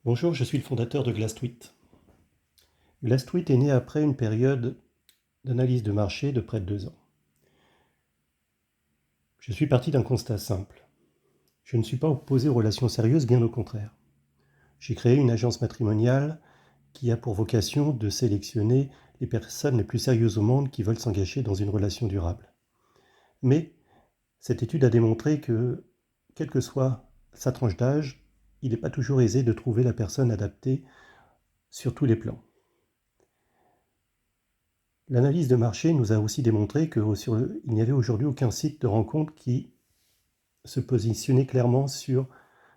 Bonjour, je suis le fondateur de GlassTweet. GlassTweet est né après une période d'analyse de marché de près de 2 ans. Je suis parti d'un constat simple. Je ne suis pas opposé aux relations sérieuses, bien au contraire. J'ai créé une agence matrimoniale qui a pour vocation de sélectionner les personnes les plus sérieuses au monde qui veulent s'engager dans une relation durable. Mais cette étude a démontré que, quelle que soit sa tranche d'âge, il n'est pas toujours aisé de trouver la personne adaptée sur tous les plans. L'analyse de marché nous a aussi démontré qu'il n'y avait aujourd'hui aucun site de rencontre qui se positionnait clairement sur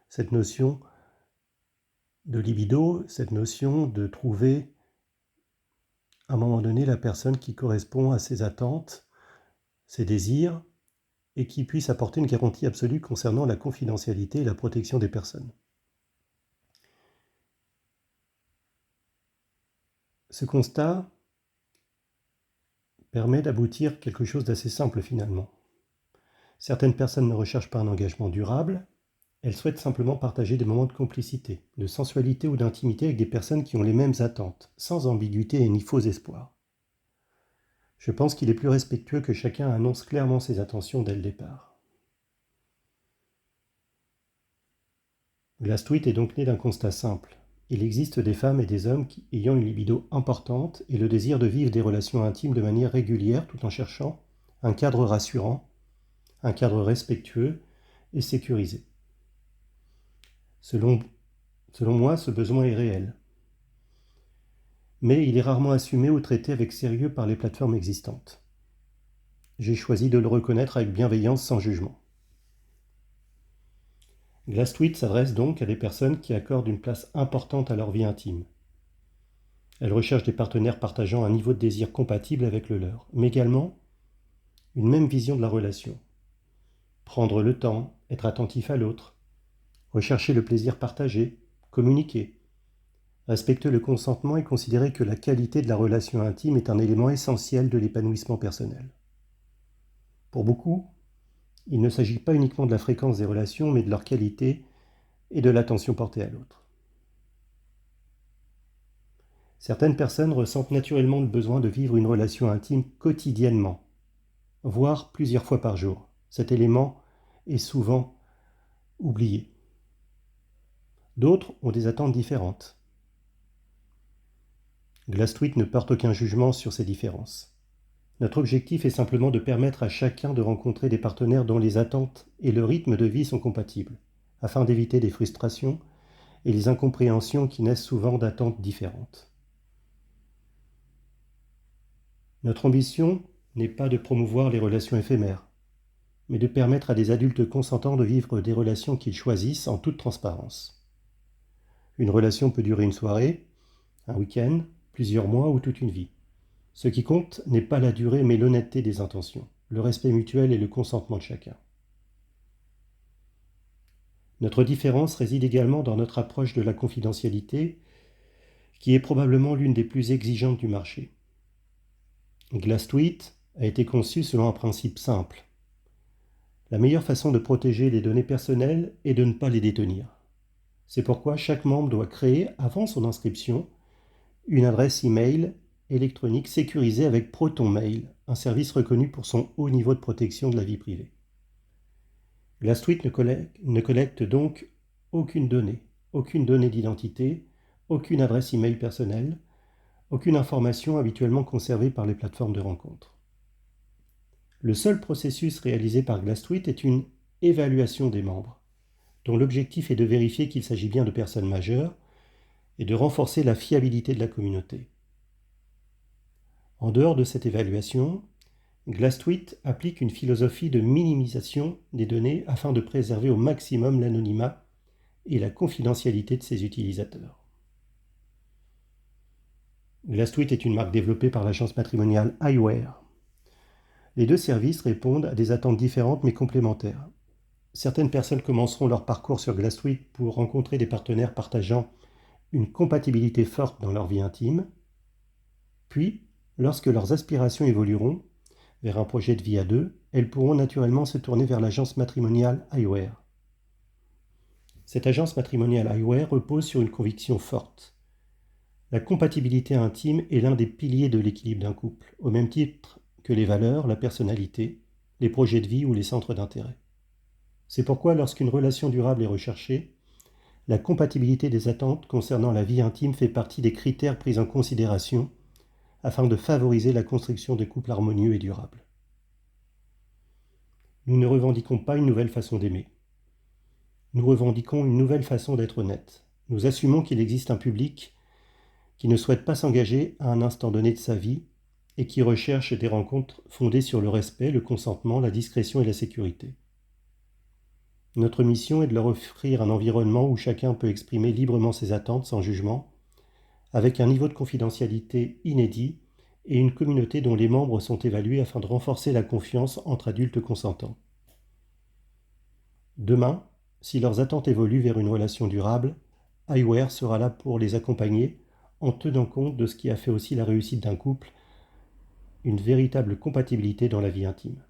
cette notion de libido, cette notion de trouver à un moment donné la personne qui correspond à ses attentes, ses désirs, et qui puisse apporter une garantie absolue concernant la confidentialité et la protection des personnes. Ce constat permet d'aboutir à quelque chose d'assez simple finalement. Certaines personnes ne recherchent pas un engagement durable, elles souhaitent simplement partager des moments de complicité, de sensualité ou d'intimité avec des personnes qui ont les mêmes attentes, sans ambiguïté et ni faux espoirs. Je pense qu'il est plus respectueux que chacun annonce clairement ses intentions dès le départ. GlassTweet est donc né d'un constat simple. Il existe des femmes et des hommes ayant une libido importante et le désir de vivre des relations intimes de manière régulière tout en cherchant un cadre rassurant, un cadre respectueux et sécurisé. Selon moi, ce besoin est réel. Mais il est rarement assumé ou traité avec sérieux par les plateformes existantes. J'ai choisi de le reconnaître avec bienveillance sans jugement. GlassTweet s'adresse donc à des personnes qui accordent une place importante à leur vie intime. Elles recherchent des partenaires partageant un niveau de désir compatible avec le leur, mais également une même vision de la relation. Prendre le temps, être attentif à l'autre, rechercher le plaisir partagé, communiquer, respecter le consentement et considérer que la qualité de la relation intime est un élément essentiel de l'épanouissement personnel. Pour beaucoup, il ne s'agit pas uniquement de la fréquence des relations, mais de leur qualité et de l'attention portée à l'autre. Certaines personnes ressentent naturellement le besoin de vivre une relation intime quotidiennement, voire plusieurs fois par jour. Cet élément est souvent oublié. D'autres ont des attentes différentes. GlassTweet ne porte aucun jugement sur ces différences. Notre objectif est simplement de permettre à chacun de rencontrer des partenaires dont les attentes et le rythme de vie sont compatibles, afin d'éviter des frustrations et les incompréhensions qui naissent souvent d'attentes différentes. Notre ambition n'est pas de promouvoir les relations éphémères, mais de permettre à des adultes consentants de vivre des relations qu'ils choisissent en toute transparence. Une relation peut durer une soirée, un week-end, plusieurs mois ou toute une vie. Ce qui compte n'est pas la durée mais l'honnêteté des intentions, le respect mutuel et le consentement de chacun. Notre différence réside également dans notre approche de la confidentialité, qui est probablement l'une des plus exigeantes du marché. GlassTweet a été conçu selon un principe simple. La meilleure façon de protéger les données personnelles est de ne pas les détenir. C'est pourquoi chaque membre doit créer, avant son inscription, une adresse email électronique sécurisée avec ProtonMail, un service reconnu pour son haut niveau de protection de la vie privée. GlassTweet ne collecte donc aucune donnée d'identité, aucune adresse email personnelle, aucune information habituellement conservée par les plateformes de rencontres. Le seul processus réalisé par GlassTweet est une évaluation des membres, dont l'objectif est de vérifier qu'il s'agit bien de personnes majeures et de renforcer la fiabilité de la communauté. En dehors de cette évaluation, GlassTweet applique une philosophie de minimisation des données afin de préserver au maximum l'anonymat et la confidentialité de ses utilisateurs. GlassTweet est une marque développée par l'agence matrimoniale iWare. Les deux services répondent à des attentes différentes mais complémentaires. Certaines personnes commenceront leur parcours sur GlassTweet pour rencontrer des partenaires partageant une compatibilité forte dans leur vie intime. Puis, lorsque leurs aspirations évolueront vers un projet de vie à deux, elles pourront naturellement se tourner vers l'agence matrimoniale iWare. Cette agence matrimoniale iWare repose sur une conviction forte. La compatibilité intime est l'un des piliers de l'équilibre d'un couple, au même titre que les valeurs, la personnalité, les projets de vie ou les centres d'intérêt. C'est pourquoi lorsqu'une relation durable est recherchée, la compatibilité des attentes concernant la vie intime fait partie des critères pris en considération afin de favoriser la construction de couples harmonieux et durables. Nous ne revendiquons pas une nouvelle façon d'aimer. Nous revendiquons une nouvelle façon d'être honnête. Nous assumons qu'il existe un public qui ne souhaite pas s'engager à un instant donné de sa vie et qui recherche des rencontres fondées sur le respect, le consentement, la discrétion et la sécurité. Notre mission est de leur offrir un environnement où chacun peut exprimer librement ses attentes sans jugement, avec un niveau de confidentialité inédit et une communauté dont les membres sont évalués afin de renforcer la confiance entre adultes consentants. Demain, si leurs attentes évoluent vers une relation durable, iWare sera là pour les accompagner en tenant compte de ce qui a fait aussi la réussite d'un couple, une véritable compatibilité dans la vie intime.